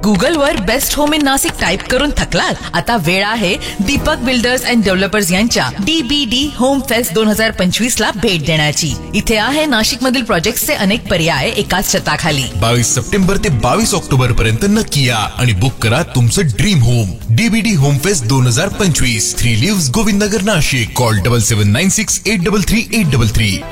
गुगलवर best home in Nashik type करून थकलात? आता वेळ आहे दीपक बिल्डर्स अँड डेव्हलपर्स यांच्या DBD होम फेस्ट 2025 ला भेट देण्याची। इथे आहे नाशिक मधील प्रोजेक्ट्सचे अनेक पर्याय एकाच छताखाली। 22 सप्टेंबर ते 22 ऑक्टोबर पर्यंत नक्की या आणि बुक करा तुमचं dream home. DBD home fest 2025, 3 lives, Govindnagar, Nashik. Call 7796833833।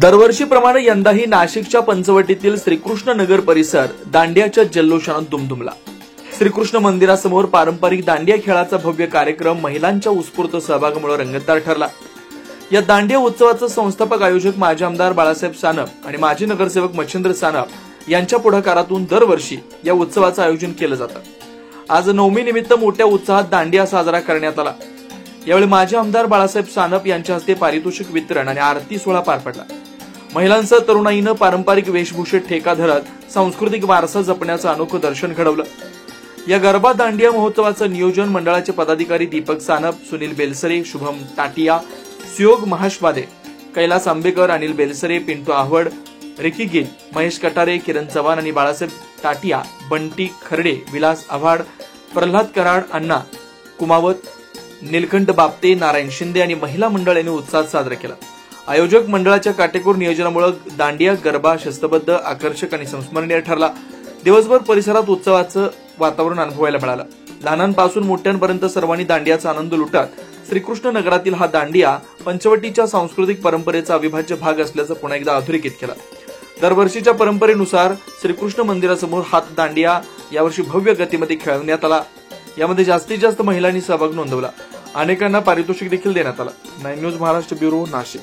दरवर्षीप्रमाणे यंदाही नाशिकच्या पंचवटीतील श्रीकृष्ण नगर परिसर दांडियाच्या जल्लोषानं दुमदुमला। श्रीकृष्ण मंदिरासमोर पारंपरिक दांडिया खेळाचा भव्य कार्यक्रम महिलांच्या उत्स्फूर्त सहभागामुळे रंगतदार ठरला। या दांडिया उत्सवाचे संस्थापक आयोजक माजी आमदार बाळासाहेब सानप आणि माजी नगरसेवक मच्छिंद्र सानप यांच्या पुढाकारातून दरवर्षी या उत्सवाचं आयोजन केलं जातं। आज नवमी निमित्त मोठ्या उत्साहात दांडिया साजरा करण्यात आला। यावेळी माजी आमदार बाळासाहेब सानप यांच्या हस्ते पारितोषिक वितरण आणि आरती सोहळा पार पडला। महिलांसह तरुणाईनं पारंपरिक वेशभूषेत ठेका धरत सांस्कृतिक वारसा जपण्याचं अनोखं दर्शन घडवलं। या गरबा दांडिया महोत्सवाचं नियोजन मंडळाचे पदाधिकारी दीपक सानप, सुनील बेलसरे, शुभम टाटिया, सुयोग महाश्वादे, कैलास आंबेकर, अनिल बेलसरे, पिंटू आहवड, रिकी गिल, महेश कटारे, किरण चव्हाण आणि बाळासाहेब टाटिया, बंटी खर्डे, विलास आव्हाड, प्रल्हाद कराड, अण्णा कुमावत, नीलकंठ बापते, नारायण शिंदे आणि महिला मंडळ यांनी उत्साहात साजरा केला। आयोजक मंडळाच्या काटेकोर नियोजनामुळे दांडिया गरबा शिस्तबद्ध, आकर्षक आणि संस्मरणीय ठरला। दिवसभर परिसरात उत्सवाचं वातावरण अनुभवायला मिळालं। लहानांपासून मोठ्यांपर्यंत सर्वांनी दांडियाचा आनंद लुटत श्रीकृष्ण नगरातील हा दांडिया पंचवटीच्या सांस्कृतिक परंपरेचा अविभाज्य भाग असल्याचं पुन्हा एकदा अधोरेखित केलं। दरवर्षीच्या परंपरेनुसार श्रीकृष्ण मंदिरासमोर हात दांडिया यावर्षी भव्य गतीमध्ये खेळवण्यात आला। यामध्ये जास्तीत जास्त महिलांनी सहभाग नोंदवला। अनेकांना पारितोषिक देखील देण्यात आलं। 9 न्यूज महाराष्ट्र ब्युरो, नाशिक।